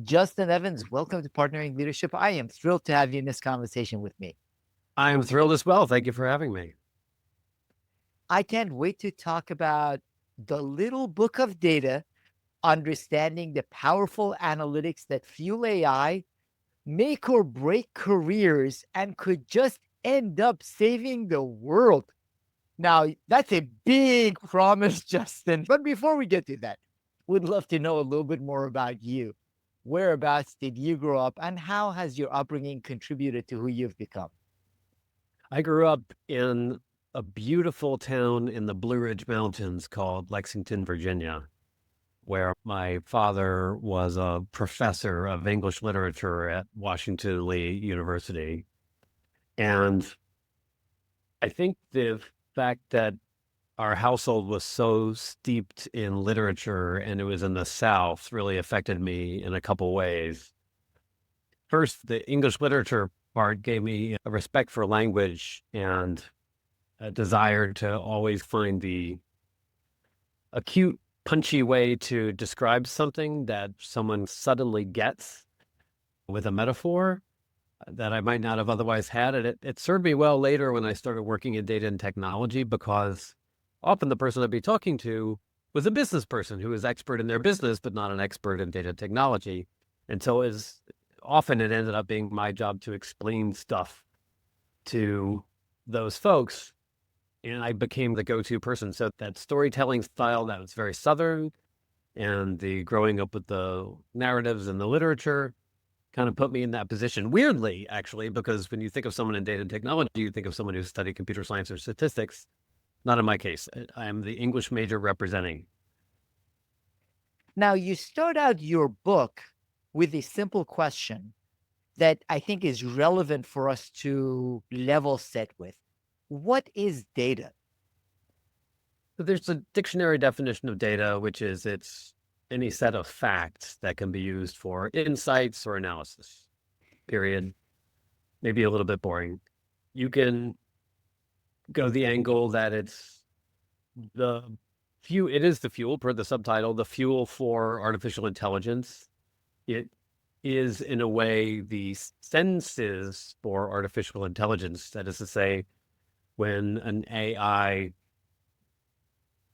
Justin Evans, welcome to Partnering Leadership. I am thrilled to have you in this conversation with me. I am thrilled as well. Thank you for having me. I can't wait to talk about the little book of data, understanding the powerful analytics that fuel AI, make or break careers, and could just end up saving the world. Now, that's a big promise, Justin. But before we get to that, we'd love to know a little bit more about you. Whereabouts did you grow up, and how has your upbringing contributed to who you've become? I grew up in a beautiful town in the Blue Ridge Mountains called Lexington, Virginia, where my father was a professor of English literature at Washington Lee University. And I think the fact that our household was so steeped in literature and it was in the South really affected me in a couple ways. First, the English literature part gave me a respect for language and a desire to always find the acute, punchy way to describe something that someone suddenly gets with a metaphor that I might not have otherwise had. And it served me well later when I started working in data and technology, because often the person I'd be talking to was a business person who was expert in their business, but not an expert in data technology. And so often it ended up being my job to explain stuff to those folks. And I became the go-to person. So that storytelling style that was very Southern and the growing up with the narratives and the literature kind of put me in that position. Weirdly, actually, because when you think of someone in data and technology, you think of someone who studied computer science or statistics. Not in my case. I am the English major representing. Now, you start out your book with a simple question that I think is relevant for us to level set with. What is data? So there's a dictionary definition of data, which is it's any set of facts that can be used for insights or analysis, period. Maybe a little bit boring. You can go the angle that it is the fuel per the subtitle, the fuel for artificial intelligence. It is, in a way, the senses for artificial intelligence. That is to say, when an AI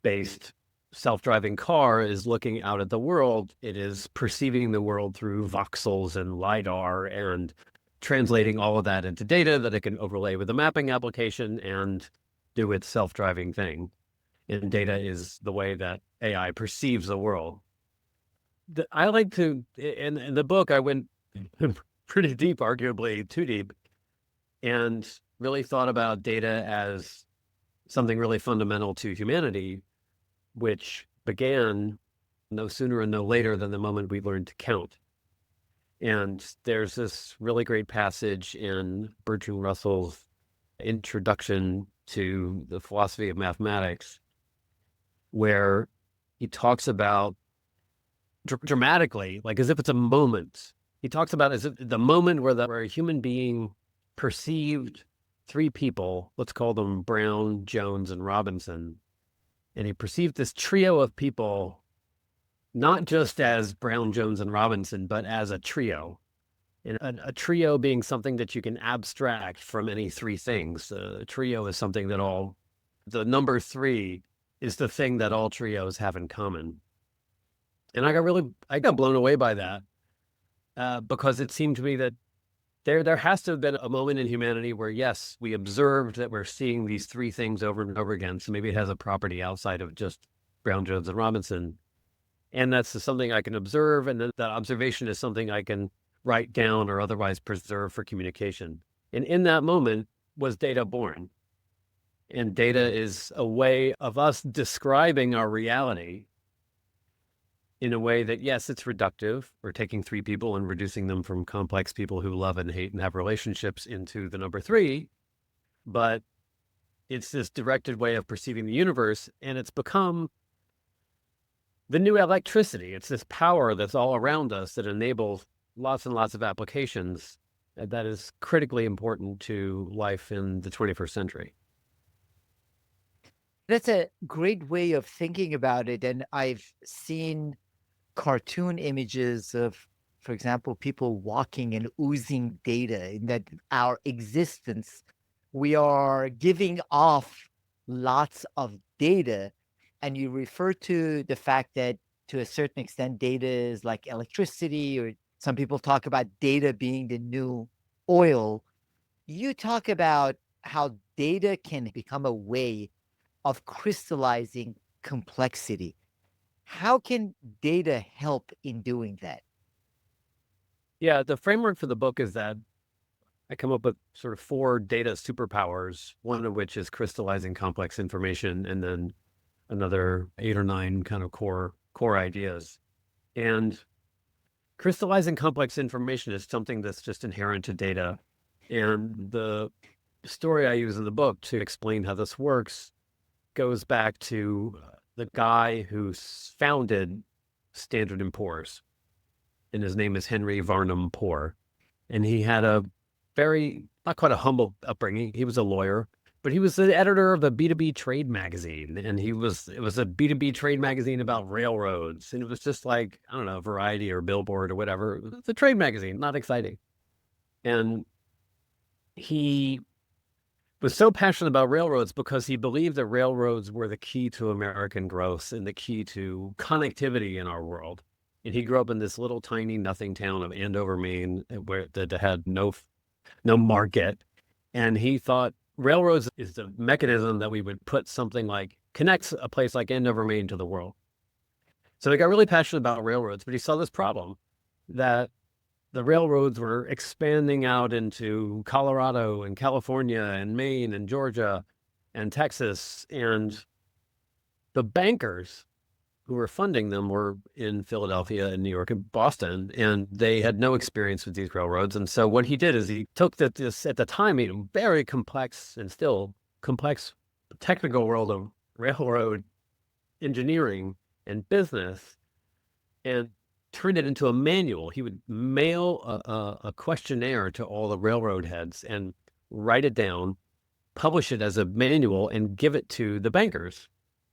based self-driving car is looking out at the world, it is perceiving the world through voxels and LiDAR and translating all of that into data that it can overlay with a mapping application and do its self-driving thing. And data is the way that AI perceives the world. I like to, in the book, I went pretty deep, arguably too deep, and really thought about data as something really fundamental to humanity, which began no sooner and no later than the moment we learned to count. And there's this really great passage in Bertrand Russell's introduction to the philosophy of mathematics, where he talks about dramatically, like as if it's a moment. He talks about as if the moment where a human being perceived three people, let's call them Brown, Jones, and Robinson. And he perceived this trio of people not just as Brown, Jones, and Robinson, but as a trio. And a trio being something that you can abstract from any three things. A trio is something that the number three is the thing that all trios have in common. And I got blown away by that because it seemed to me that there has to have been a moment in humanity where, yes, we observed that we're seeing these three things over and over again. So maybe it has a property outside of just Brown, Jones, and Robinson. And that's something I can observe. And then that observation is something I can write down or otherwise preserve for communication. And in that moment was data born. And data is a way of us describing our reality in a way that, yes, it's reductive. We're taking three people and reducing them from complex people who love and hate and have relationships into the number three. But it's this directed way of perceiving the universe. And it's become the new electricity. It's this power that's all around us that enables lots and lots of applications that is critically important to life in the 21st century. That's a great way of thinking about it. And I've seen cartoon images of for example, people walking and oozing data, in that our existence, we are giving off lots of data. And you refer to the fact that to a certain extent, data is like electricity, or some people talk about data being the new oil. You talk about how data can become a way of crystallizing complexity. How can data help in doing that? Yeah, the framework for the book is that I come up with sort of 4 data superpowers, one of which is crystallizing complex information, and then another 8 or 9 kind of core ideas. And crystallizing complex information is something that's just inherent to data. And the story I use in the book to explain how this works goes back to the guy who founded Standard & Poor's, and his name is Henry Varnum Poor. And he had a very, not quite a humble upbringing. He was a lawyer, but he was the editor of a B2B trade magazine. And it was a B2B trade magazine about railroads. And it was just like, I don't know, Variety or Billboard or whatever. It's a trade magazine, not exciting. And he was so passionate about railroads because he believed that railroads were the key to American growth and the key to connectivity in our world. And he grew up in this little tiny nothing town of Andover, Maine, where that had no market. And he thought railroads is the mechanism that we would put something like connects a place like Andover, Maine to the world. So he got really passionate about railroads, but he saw this problem that the railroads were expanding out into Colorado and California and Maine and Georgia and Texas. And the bankers who were funding them were in Philadelphia and New York and Boston, and they had no experience with these railroads. And so what he did is he took this, at the time, very complex and still complex technical world of railroad engineering and business, and turned it into a manual. He would mail a questionnaire to all the railroad heads and write it down, publish it as a manual, and give it to the bankers.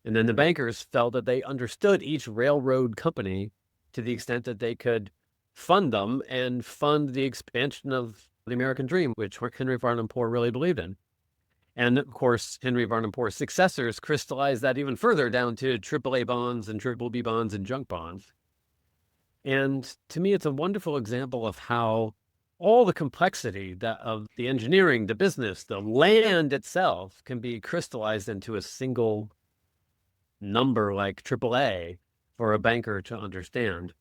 And then the bankers felt that they understood each railroad company to the extent that they could fund them and fund the expansion of the American dream, which Henry Varnum Poor really believed in. And of course, Henry Varnum Poor's successors crystallized that even further down to AAA bonds and triple B bonds and junk bonds. And to me, it's a wonderful example of how all the complexity of the engineering, the business, the land itself can be crystallized into a single number like AAA for a banker to understand.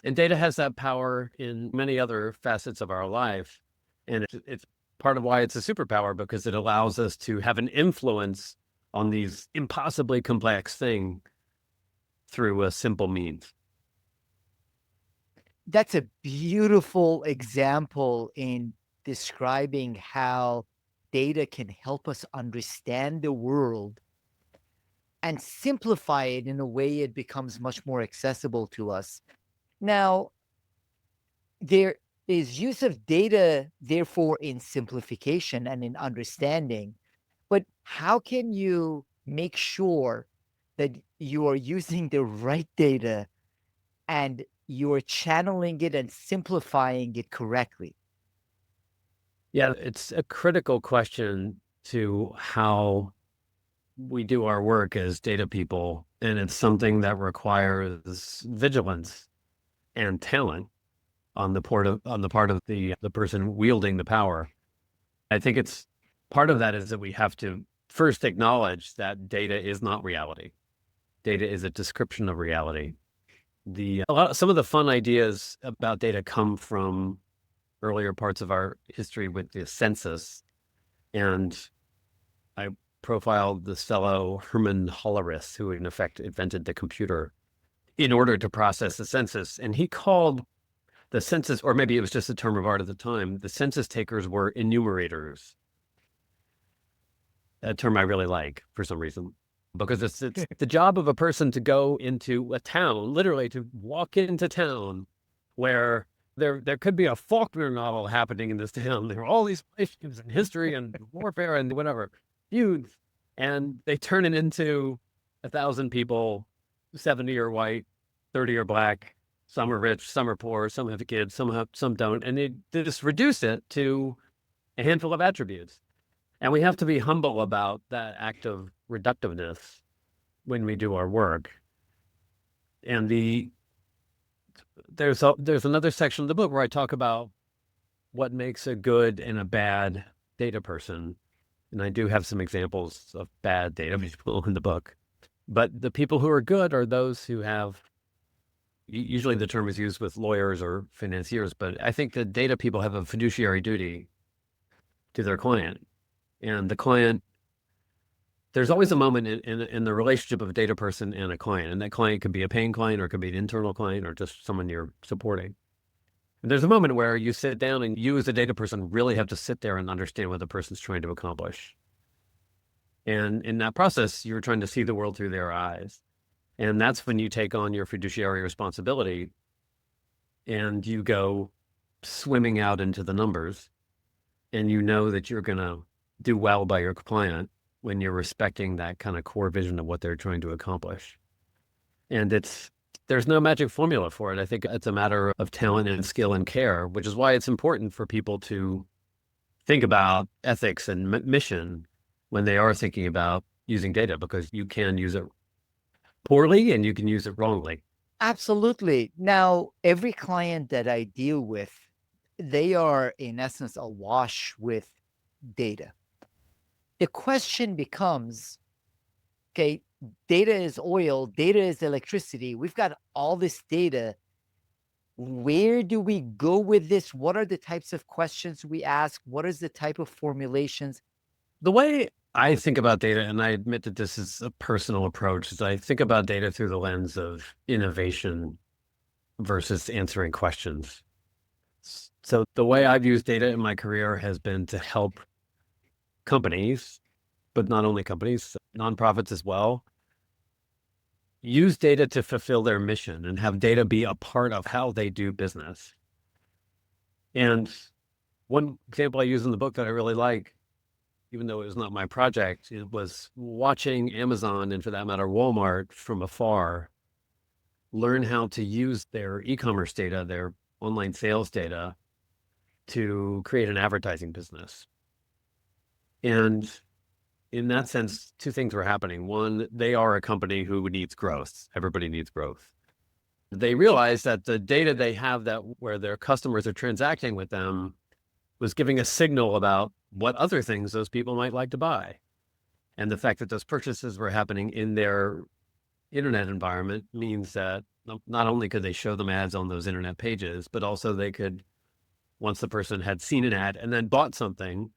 And data has that power in many other facets of our life. And it's part of why it's a superpower, because it allows us to have an influence on these impossibly complex things through a simple means. That's a beautiful example in describing how data can help us understand the world and simplify it in a way it becomes much more accessible to us. Now, there is use of data, therefore, in simplification and in understanding. But how can you make sure that you are using the right data and you're channeling it and simplifying it correctly? Yeah, it's a critical question to how we do our work as data people. And it's something that requires vigilance and talent on the part of the person wielding the power. I think it's part of that is that we have to first acknowledge that data is not reality. Data is a description of reality. Some of the fun ideas about data come from earlier parts of our history with the census. And I profiled this fellow, Herman Hollerith, who in effect invented the computer in order to process the census. And he called the census, or maybe it was just a term of art at the time, the census takers were enumerators. A term I really like for some reason, because it's the job of a person to go into a town, literally to walk into town where there could be a Faulkner novel happening in this town. There are all these issues in history and warfare and whatever, feuds, and they turn it into 1,000 people, 70 are white, 30 are black, Some are rich, some are poor, some have kids, some don't, and they just reduce it to a handful of attributes. And we have to be humble about that act of reductiveness when we do our work. And there's another section of the book where I talk about what makes a good and a bad data person. And I do have some examples of bad data people in the book. But the people who are good are those who have, usually the term is used with lawyers or financiers, but I think the data people have a fiduciary duty to their client. And the client, there's always a moment in the relationship of a data person and a client. And that client could be a paying client or it could be an internal client or just someone you're supporting. And there's a moment where you sit down and you as a data person really have to sit there and understand what the person's trying to accomplish. And in that process, you're trying to see the world through their eyes. And that's when you take on your fiduciary responsibility and you go swimming out into the numbers. And you know that you're going to do well by your client when you're respecting that kind of core vision of what they're trying to accomplish. And there's no magic formula for it. I think it's a matter of talent and skill and care, which is why it's important for people to think about ethics and mission when they are thinking about using data, because you can use it poorly and you can use it wrongly. Absolutely. Now, every client that I deal with, they are in essence awash with data. The question becomes, okay, data is oil, data is electricity. We've got all this data. Where do we go with this? What are the types of questions we ask? What is the type of formulations? The way I think about data, and I admit that this is a personal approach, is I think about data through the lens of innovation versus answering questions. So the way I've used data in my career has been to help companies, but not only companies, nonprofits as well, use data to fulfill their mission and have data be a part of how they do business. And one example I use in the book that I really like, even though it was not my project, it was watching Amazon and for that matter, Walmart from afar, learn how to use their e-commerce data, their online sales data to create an advertising business. And in that sense, two things were happening. One, they are a company who needs growth. Everybody needs growth. They realized that the data they have that where their customers are transacting with them was giving a signal about what other things those people might like to buy. And the fact that those purchases were happening in their internet environment means that not only could they show them ads on those internet pages, but also they could, once the person had seen an ad and then bought something,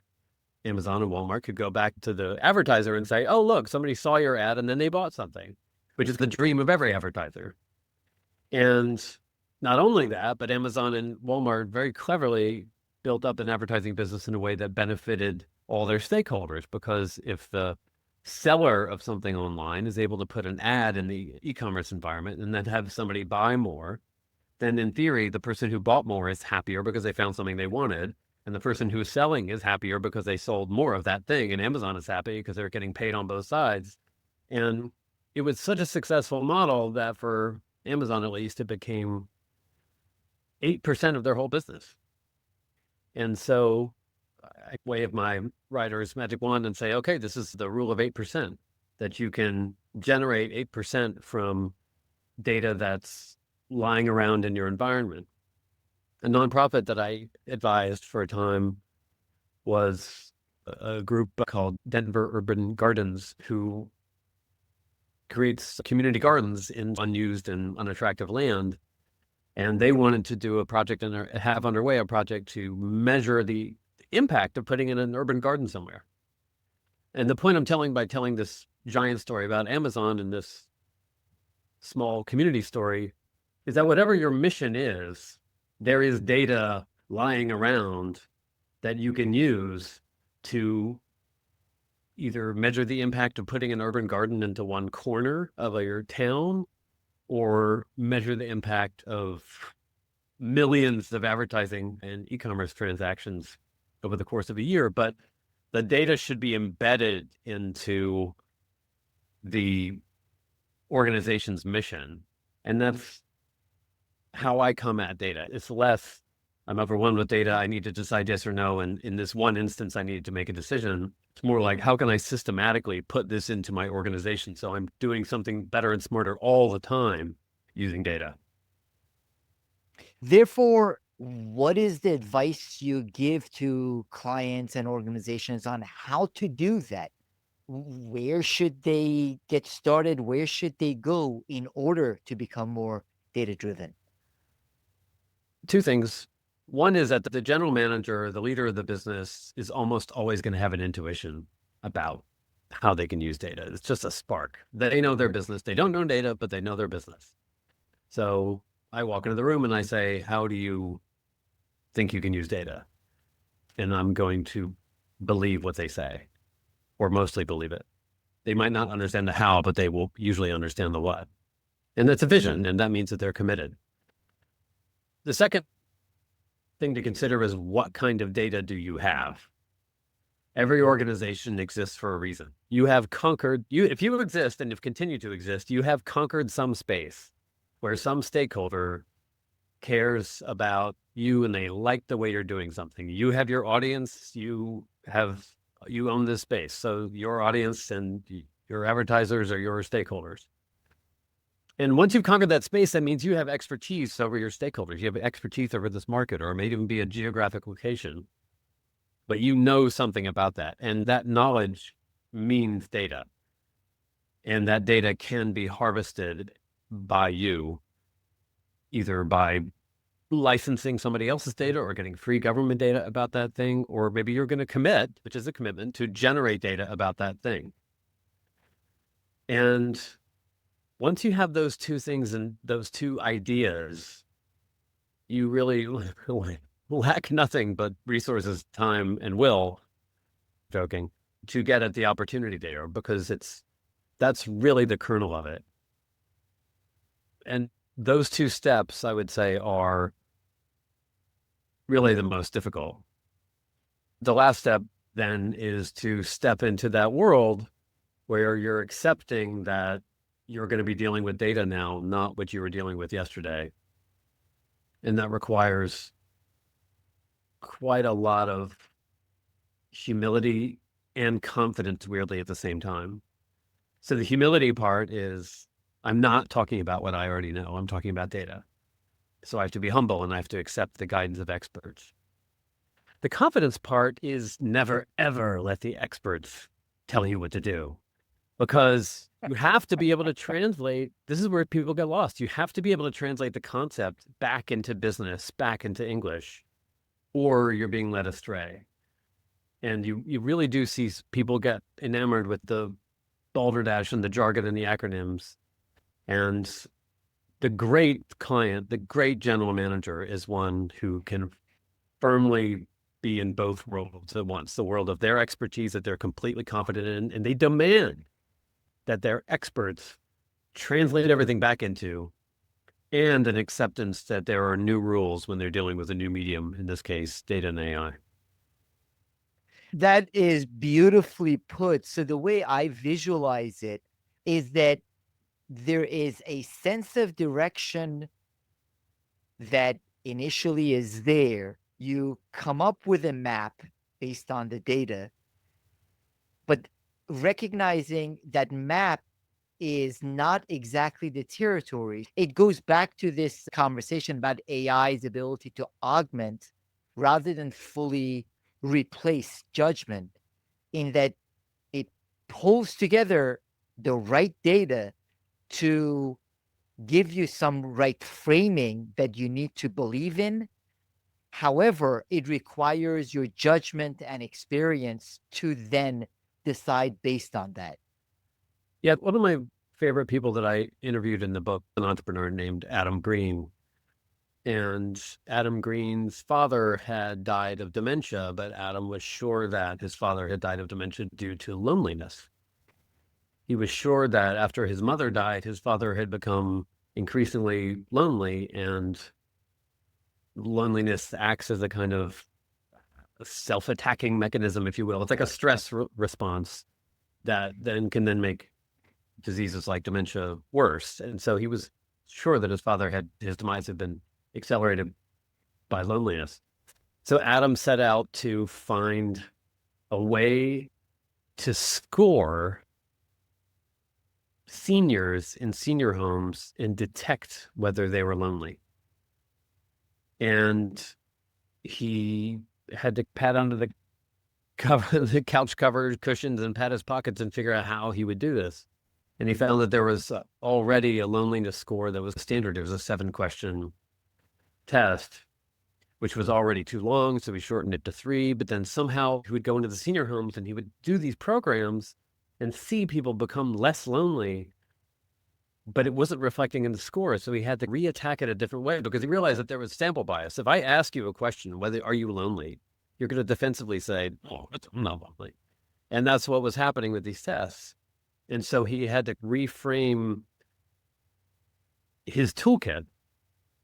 Amazon and Walmart could go back to the advertiser and say, oh, look, somebody saw your ad and then they bought something, which is the dream of every advertiser. And not only that, but Amazon and Walmart very cleverly built up an advertising business in a way that benefited all their stakeholders, because if the seller of something online is able to put an ad in the e-commerce environment and then have somebody buy more, then in theory, the person who bought more is happier because they found something they wanted. And the person who's selling is happier because they sold more of that thing. And Amazon is happy because they're getting paid on both sides. And it was such a successful model that for Amazon, at least, it became 8% of their whole business. And so I wave my writer's magic wand and say, okay, this is the rule of 8%, that you can generate 8% from data that's lying around in your environment. A nonprofit that I advised for a time was a group called Denver Urban Gardens, who creates community gardens in unused and unattractive land. And they wanted to do a project and have underway a project to measure the impact of putting in an urban garden somewhere. And the point I'm telling by telling this giant story about Amazon and this small community story is that whatever your mission is, there is data lying around that you can use to either measure the impact of putting an urban garden into one corner of your town, or measure the impact of millions of advertising and e-commerce transactions over the course of a year. But the data should be embedded into the organization's mission. And that's how I come at data. It's less, I'm overwhelmed with data, I need to decide yes or no. And in this one instance, I need to make a decision. It's more like, how can I systematically put this into my organization so I'm doing something better and smarter all the time using data? Therefore, what is the advice you give to clients and organizations on how to do that? Where should they get started? Where should they go in order to become more data driven? Two things. One is that the general manager, the leader of the business, is almost always going to have an intuition about how they can use data. It's just a spark. They know their business. They don't know data, but they know their business. So I walk into the room and I say, how do you think you can use data? And I'm going to believe what they say, or mostly believe it. They might not understand the how, but they will usually understand the what. And that's a vision, and that means that they're committed. The second thing to consider is, what kind of data do you have? Every organization exists for a reason. You have conquered, if you exist and have continued to exist, you have conquered some space where some stakeholder cares about you and they like the way you're doing something. You have your audience, you own this space. So your audience and your advertisers are your stakeholders. And once you've conquered that space, that means you have expertise over your stakeholders. You have expertise over this market, or it may even be a geographic location, but you know something about that. And that knowledge means data. And that data can be harvested by you, either by licensing somebody else's data or getting free government data about that thing, or maybe you're going to commit, which is a commitment, to generate data about that thing. And once you have those two things and those two ideas, you really lack nothing but resources, time, and will, joking, to get at the opportunity there, because that's really the kernel of it. And those two steps, I would say, are really the most difficult. The last step then is to step into that world where you're accepting that you're going to be dealing with data now, not what you were dealing with yesterday. And that requires quite a lot of humility and confidence, weirdly, at the same time. So the humility part is, I'm not talking about what I already know. I'm talking about data. So I have to be humble and I have to accept the guidance of experts. The confidence part is, never, ever let the experts tell you what to do, because you have to be able to translate. This is where people get lost. You have to be able to translate the concept back into business, back into English, or you're being led astray. And you really do see people get enamored with the balderdash and the jargon and the acronyms. And the great client, the great general manager, is one who can firmly be in both worlds at once. The world of their expertise that they're completely confident in, and they demand that their experts translate everything back into, and an acceptance that there are new rules when they're dealing with a new medium, in this case, data and AI. That is beautifully put. So the way I visualize it is that there is a sense of direction that initially is there. You come up with a map based on the data, but recognizing that map is not exactly the territory. It goes back to this conversation about AI's ability to augment rather than fully replace judgment, in that it pulls together the right data to give you some right framing that you need to believe in. However, it requires your judgment and experience to then decide based on that. Yeah, one of my favorite people that I interviewed in the book, an entrepreneur named Adam Green. And Adam Green's father had died of dementia, but Adam was sure that his father had died of dementia due to loneliness. He was sure that after his mother died, his father had become increasingly lonely, and loneliness acts as a kind of self-attacking mechanism, if you will. It's like a stress response that then can then make diseases like dementia worse. And so he was sure that his demise had been accelerated by loneliness. So Adam set out to find a way to score seniors in senior homes and detect whether they were lonely. And he had to pat under the couch cover cushions and pat his pockets and figure out how he would do this. And he found that there was already a loneliness score that was standard. It was a 7-question test, which was already too long. So he shortened it to 3. But then somehow he would go into the senior homes and he would do these programs and see people become less lonely, but it wasn't reflecting in the score. So he had to reattack it a different way because he realized that there was sample bias. If I ask you a question, whether are you lonely, you're going to defensively say, oh, I'm not lonely. And that's what was happening with these tests. And so he had to reframe his toolkit,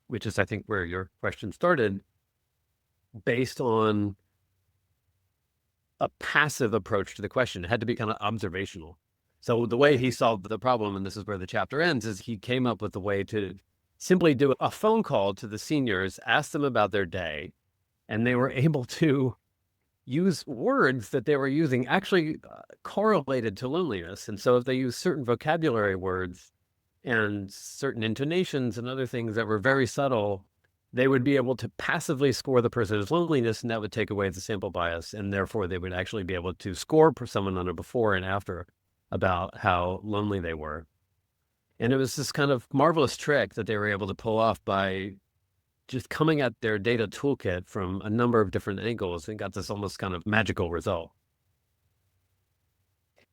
which is, I think, where your question started, based on a passive approach to the question. It had to be kind of observational. So the way he solved the problem, and this is where the chapter ends, is he came up with a way to simply do a phone call to the seniors, ask them about their day, and they were able to use words that they were using actually correlated to loneliness. And so if they use certain vocabulary words and certain intonations and other things that were very subtle, they would be able to passively score the person's loneliness, and that would take away the sample bias. And therefore, they would actually be able to score someone on a before and after about how lonely they were. And it was this kind of marvelous trick that they were able to pull off by just coming at their data toolkit from a number of different angles and got this almost kind of magical result.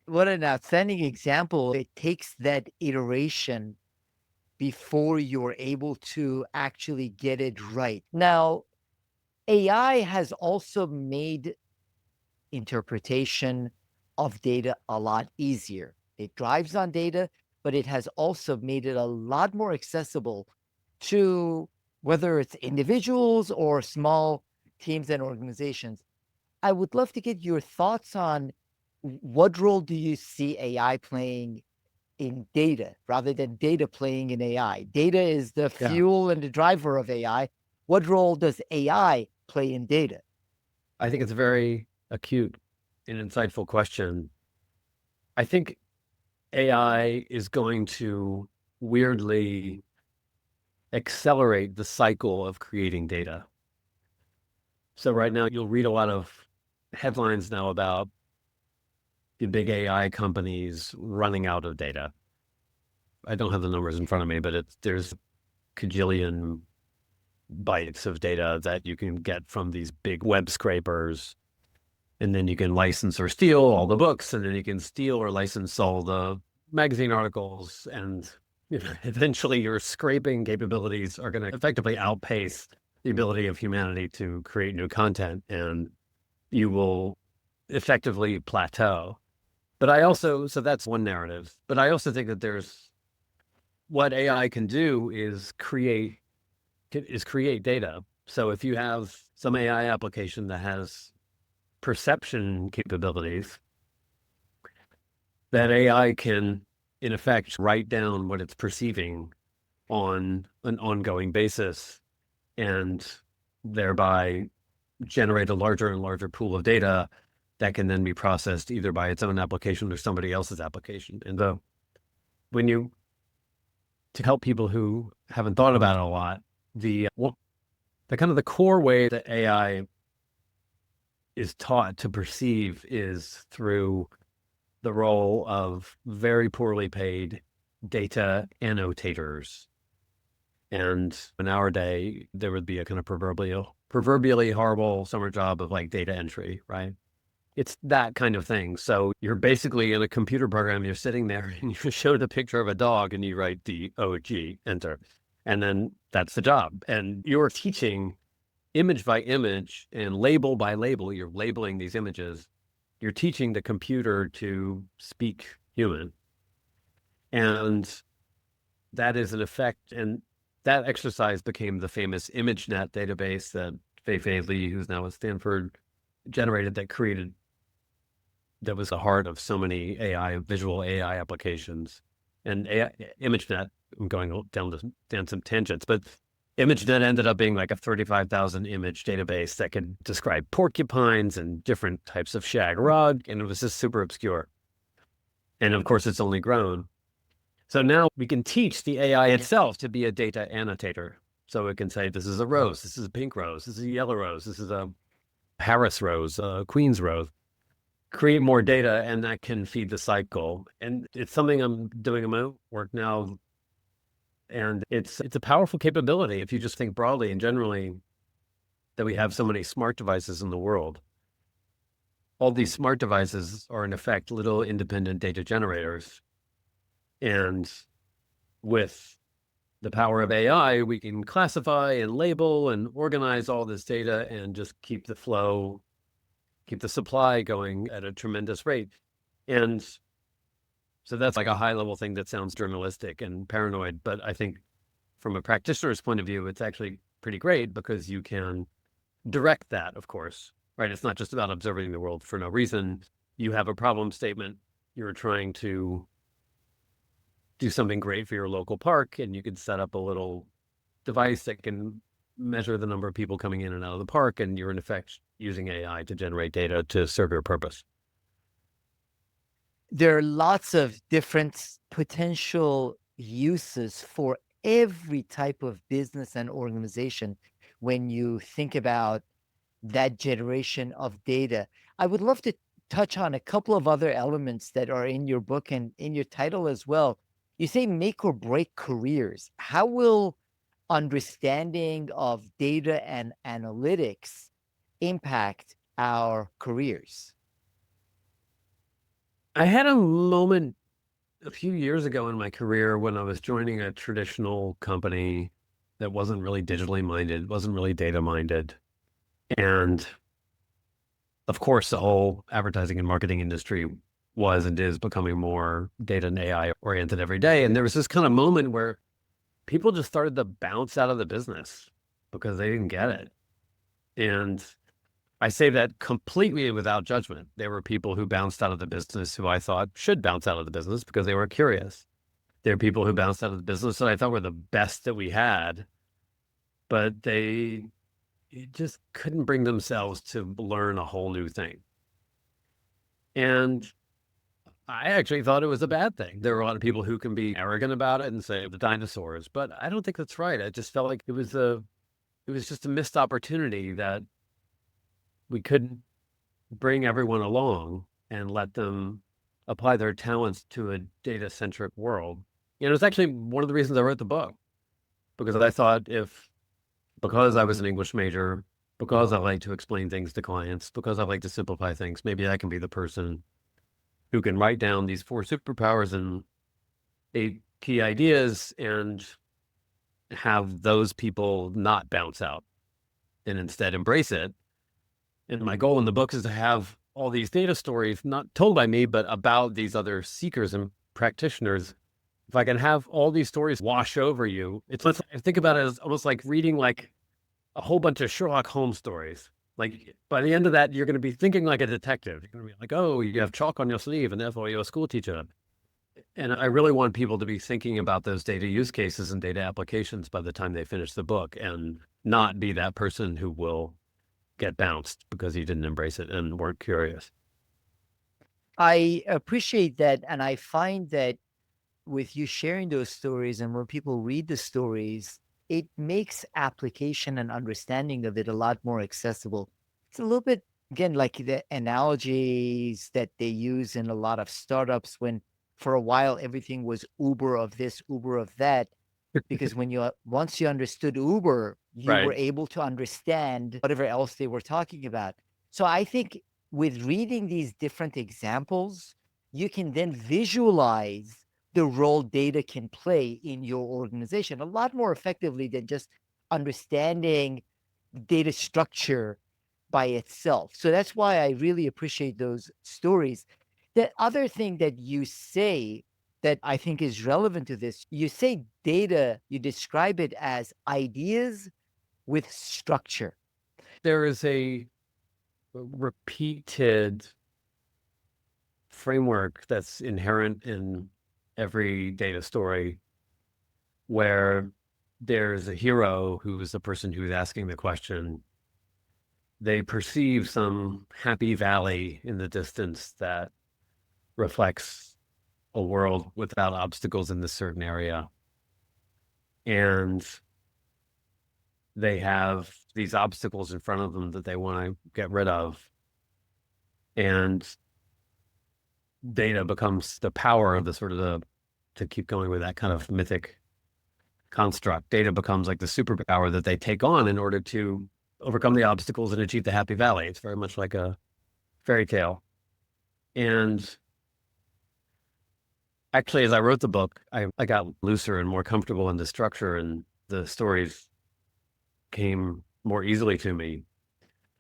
What an outstanding example. It takes that iteration before you're able to actually get it right. Now, AI has also made interpretation of data a lot easier. It drives on data, but it has also made it a lot more accessible to whether it's individuals or small teams and organizations. I would love to get your thoughts on what role do you see AI playing in data rather than data playing in AI? Data is the Yeah, fuel and the driver of AI. What role does AI play in data? I think it's a very acute and insightful question. I think AI is going to weirdly accelerate the cycle of creating data. So right now you'll read a lot of headlines now about the big AI companies running out of data. I don't have the numbers in front of me, but there's cajillion bytes of data that you can get from these big web scrapers. And then you can license or steal all the books, and then you can steal or license all the magazine articles. And eventually your scraping capabilities are going to effectively outpace the ability of humanity to create new content, and you will effectively plateau. But so that's one narrative. But I also think that there's what AI can do is create data. So if you have some AI application that has perception capabilities, that AI can, in effect, write down what it's perceiving on an ongoing basis and thereby generate a larger and larger pool of data that can then be processed either by its own application or somebody else's application. And so to help people who haven't thought about it a lot, the kind of the core way that AI is taught to perceive is through the role of very poorly paid data annotators. And in our day, there would be a kind of proverbially horrible summer job of like data entry, right? It's that kind of thing. So you're basically in a computer program, you're sitting there and you show the picture of a dog and you write DOG, enter. And then that's the job. And you're teaching image by image and label by label, you're labeling these images. You're teaching the computer to speak human. And that is an effect. And that exercise became the famous ImageNet database that Fei Li, who's now at Stanford, generated, that was the heart of so many visual AI applications. And ImageNet, I'm going down some tangents, but ImageNet ended up being like a 35,000 image database that could describe porcupines and different types of shag rug. And it was just super obscure. And of course, it's only grown. So now we can teach the AI itself to be a data annotator. So it can say, this is a rose, this is a pink rose, this is a yellow rose, this is a Paris rose, a Queen's rose. Create more data, and that can feed the cycle. And it's something I'm doing in my work now. And it's a powerful capability if you just think broadly and generally that we have so many smart devices in the world. All these smart devices are in effect little independent data generators. And with the power of AI, we can classify and label and organize all this data and just keep the flow, keep the supply going at a tremendous rate. And so that's like a high level thing that sounds journalistic and paranoid. But I think from a practitioner's point of view, it's actually pretty great because you can direct that, of course, right? It's not just about observing the world for no reason. You have a problem statement. You're trying to do something great for your local park, and you could set up a little device that can measure the number of people coming in and out of the park, and you're in effect using AI to generate data to serve your purpose. There are lots of different potential uses for every type of business and organization when you think about that generation of data. I would love to touch on a couple of other elements that are in your book and in your title as well. You say make or break careers. How will understanding of data and analytics impact our careers? I had a moment a few years ago in my career when I was joining a traditional company that wasn't really digitally minded, wasn't really data minded. And of course, the whole advertising and marketing industry was and is becoming more data and AI oriented every day. And there was this kind of moment where people just started to bounce out of the business because they didn't get it. And I say that completely without judgment. There were people who bounced out of the business who I thought should bounce out of the business because they were curious. There are people who bounced out of the business that I thought were the best that we had, but they just couldn't bring themselves to learn a whole new thing. And I actually thought it was a bad thing. There are a lot of people who can be arrogant about it and say the dinosaurs, but I don't think that's right. I just felt like it was just a missed opportunity that we couldn't bring everyone along and let them apply their talents to a data-centric world. You know, it's actually one of the reasons I wrote the book, because I thought because I was an English major, because I like to explain things to clients, because I like to simplify things, maybe I can be the person who can write down these 4 superpowers and 8 key ideas and have those people not bounce out and instead embrace it. And my goal in the book is to have all these data stories, not told by me, but about these other seekers and practitioners. If I can have all these stories wash over you, I think about it as almost like reading like a whole bunch of Sherlock Holmes stories. Like by the end of that, you're going to be thinking like a detective. You're going to be like, oh, you have chalk on your sleeve and therefore you're a school teacher. And I really want people to be thinking about those data use cases and data applications by the time they finish the book and not be that person who will get bounced because you didn't embrace it and weren't curious. I appreciate that. And I find that with you sharing those stories and when people read the stories, it makes application and understanding of it a lot more accessible. It's a little bit, again, like the analogies that they use in a lot of startups when for a while everything was Uber of this, Uber of that. Because once you understood Uber, you were Right. able to understand whatever else they were talking about. So I think with reading these different examples, you can then visualize the role data can play in your organization a lot more effectively than just understanding data structure by itself. So that's why I really appreciate those stories. The other thing that you say that I think is relevant to this, you say data, you describe it as ideas with structure. There is a repeated framework that's inherent in every data story where there's a hero who is the person who's asking the question. They perceive some happy valley in the distance that reflects a world without obstacles in this certain area. And they have these obstacles in front of them that they want to get rid of. And data becomes the power of the sort of to keep going with that kind of mythic construct. Data becomes like the superpower that they take on in order to overcome the obstacles and achieve the happy valley. It's very much like a fairy tale. And actually, as I wrote the book, I got looser and more comfortable in the structure, and the stories came more easily to me.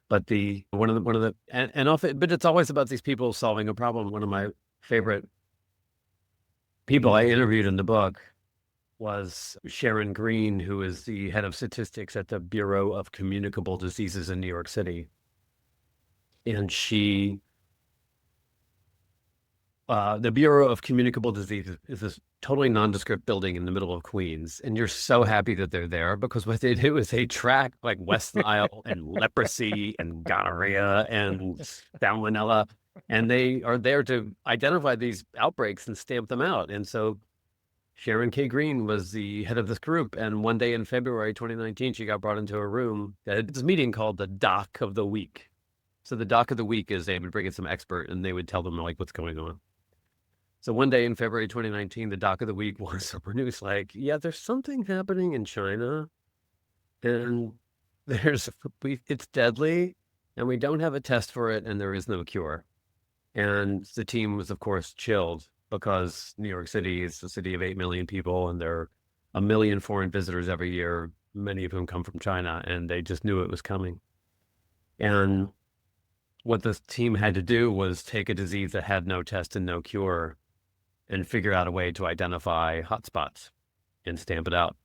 But and often, but it's always about these people solving a problem. One of my favorite people I interviewed in the book was Sharon Green, who is the head of statistics at the Bureau of Communicable Diseases in New York City. And the Bureau of Communicable Diseases is this totally nondescript building in the middle of Queens. And you're so happy that they're there, because what they do is they track like West Nile and leprosy and gonorrhea and salmonella. And they are there to identify these outbreaks and stamp them out. And so Sharon K. Green was the head of this group. And one day in February 2019, she got brought into a room that had this meeting called the Doc of the Week. So the Doc of the Week is they would bring in some expert and they would tell them like what's going on. So one day in February 2019, the Doc of the Week was someone who's like, yeah, there's something happening in China, and it's deadly, and we don't have a test for it, and there is no cure. And the team was, of course, chilled, because New York City is a city of 8 million people, and there are 1 million foreign visitors every year, many of whom come from China, and they just knew it was coming. And what this team had to do was take a disease that had no test and no cure and figure out a way to identify hotspots and stamp it out.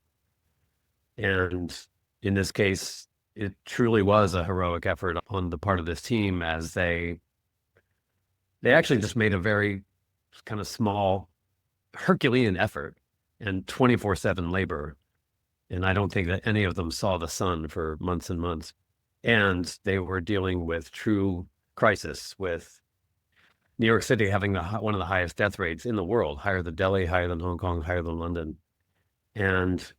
And in this case, it truly was a heroic effort on the part of this team, as they actually just made a very kind of small Herculean effort and 24/7 labor. And I don't think that any of them saw the sun for months and months. And they were dealing with true crisis, with New York City having one of the highest death rates in the world, higher than Delhi, higher than Hong Kong, higher than London. And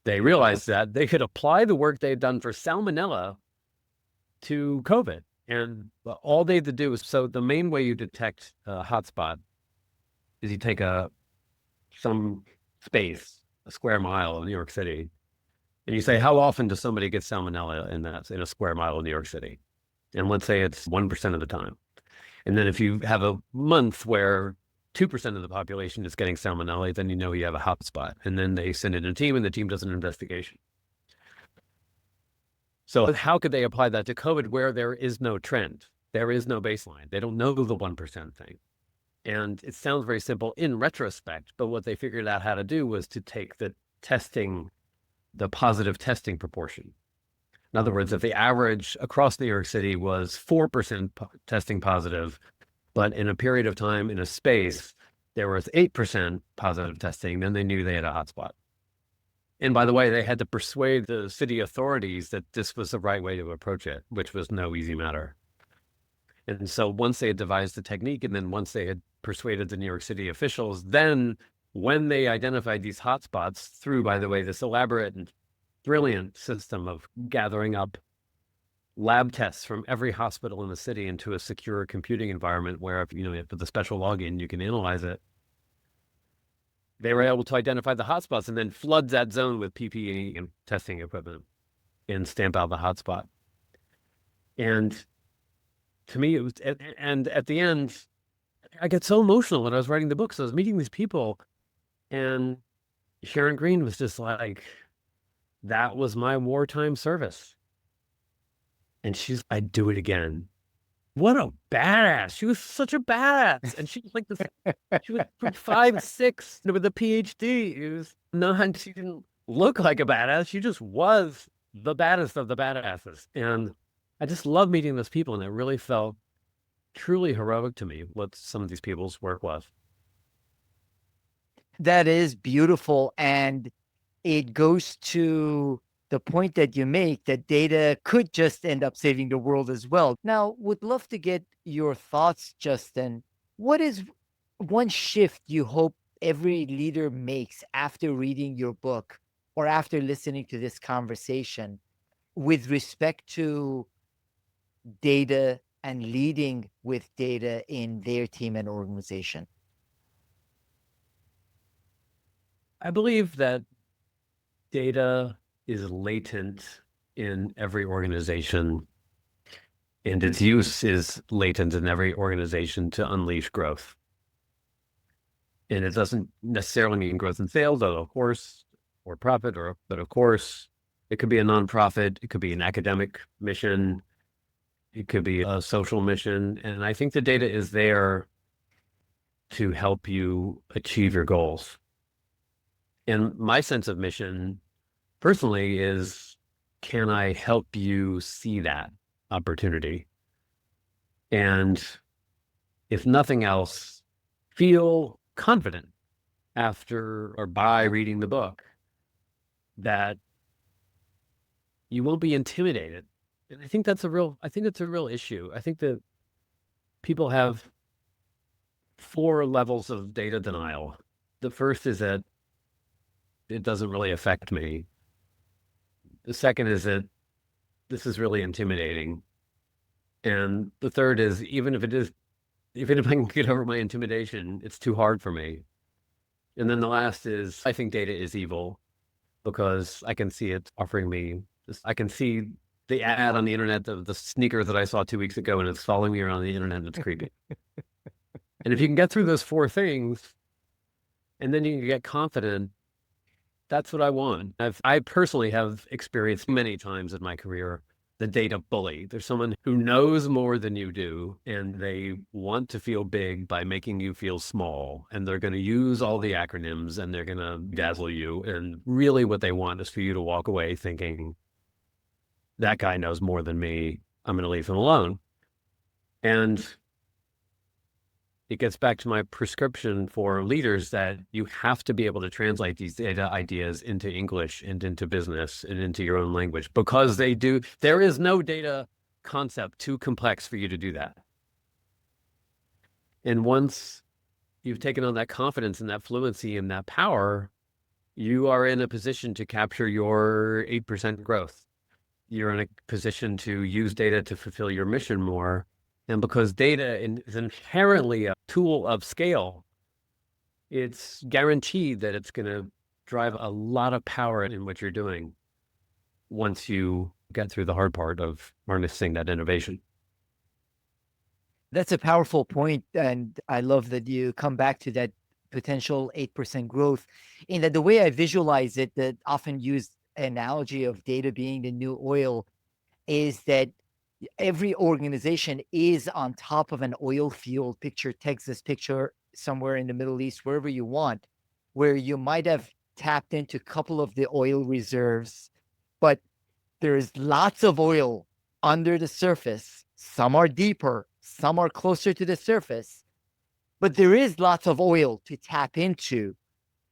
they realized that they could apply the work they'd done for salmonella to COVID. And all they had to do is, so the main way you detect a hotspot is you take some space, a square mile of New York City, and you say, how often does somebody get salmonella in a square mile of New York City? And let's say it's 1% of the time. And then if you have a month where 2% of the population is getting salmonella, then you know you have a hotspot. And then they send in a team, and the team does an investigation. So how could they apply that to COVID, where there is no trend? There is no baseline. They don't know the 1% thing. And it sounds very simple in retrospect, but what they figured out how to do was to take the positive testing proportion. In other words, if the average across New York City was 4% testing positive, but in a period of time in a space, there was 8% positive testing, then they knew they had a hotspot. And by the way, they had to persuade the city authorities that this was the right way to approach it, which was no easy matter. And so once they had devised the technique, and then once they had persuaded the New York City officials, then when they identified these hotspots through, by the way, this elaborate and brilliant system of gathering up lab tests from every hospital in the city into a secure computing environment where, with a special login, you can analyze it. They were able to identify the hotspots and then flood that zone with PPE and testing equipment and stamp out the hotspot. And to me, it was, and at the end, I get so emotional when I was writing the book. So I was meeting these people, and Sharon Green was just like, that was my wartime service. And I'd do it again. What a badass. She was such a badass. And she was like this, she was 5'6" with a PhD. She didn't look like a badass. She just was the baddest of the badasses. And I just love meeting those people. And it really felt truly heroic to me what some of these people's work was. That is beautiful. And it goes to the point that you make that data could just end up saving the world as well. Now, would love to get your thoughts, Justin. What is one shift you hope every leader makes after reading your book or after listening to this conversation with respect to data and leading with data in their team and organization? I believe that data is latent in every organization, and its use is latent in every organization to unleash growth. And it doesn't necessarily mean growth in sales, though, of course, or profit, but of course, it could be a nonprofit, it could be an academic mission, it could be a social mission. And I think the data is there to help you achieve your goals. And my sense of mission personally is, can I help you see that opportunity? And if nothing else, feel confident after or by reading the book that you won't be intimidated. And I think that's a real issue. I think that people have 4 levels of data denial. The first is that it doesn't really affect me. The second is that this is really intimidating. And the third is, even if I can get over my intimidation, it's too hard for me. And then the last is, I think data is evil because I can see it offering me this. I can see the ad on the internet of the sneaker that I saw 2 weeks ago, and it's following me around the internet, and it's creepy. And if you can get through those 4 things, and then you can get confident, that's what I want. I personally have experienced many times in my career the data bully. There's someone who knows more than you do, and they want to feel big by making you feel small. And they're going to use all the acronyms, and they're going to dazzle you. And really what they want is for you to walk away thinking, that guy knows more than me. I'm going to leave him alone. And it gets back to my prescription for leaders that you have to be able to translate these data ideas into English and into business and into your own language, because there is no data concept too complex for you to do that. And once you've taken on that confidence and that fluency and that power, you are in a position to capture your 8% growth. You're in a position to use data to fulfill your mission more. And because data is inherently a tool of scale, it's guaranteed that it's going to drive a lot of power in what you're doing once you get through the hard part of harnessing that innovation. That's a powerful point, and I love that you come back to that potential 8% growth. In that the way I visualize it, that often used analogy of data being the new oil, is that every organization is on top of an oil field. Picture Texas, picture somewhere in the Middle East, wherever you want, where you might have tapped into a couple of the oil reserves, but there's lots of oil under the surface. Some are deeper, some are closer to the surface, but there is lots of oil to tap into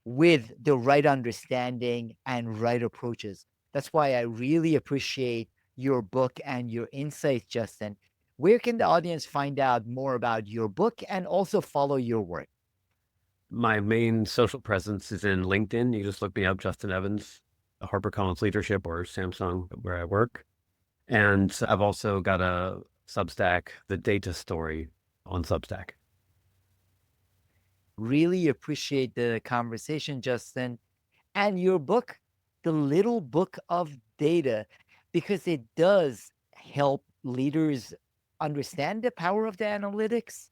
with the right understanding and right approaches. That's why I really appreciate your book and your insights, Justin. Where can the audience find out more about your book and also follow your work? My main social presence is in LinkedIn. You just look me up, Justin Evans, HarperCollins Leadership, or Samsung, where I work. And I've also got a Substack, The Data Story, on Substack. Really appreciate the conversation, Justin. And your book, The Little Book of Data, because it does help leaders understand the power of the analytics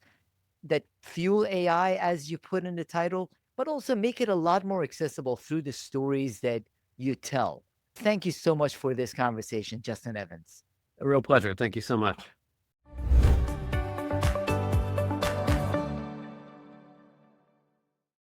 that fuel AI, as you put in the title, but also make it a lot more accessible through the stories that you tell. Thank you so much for this conversation, Justin Evans. A real pleasure. Thank you so much.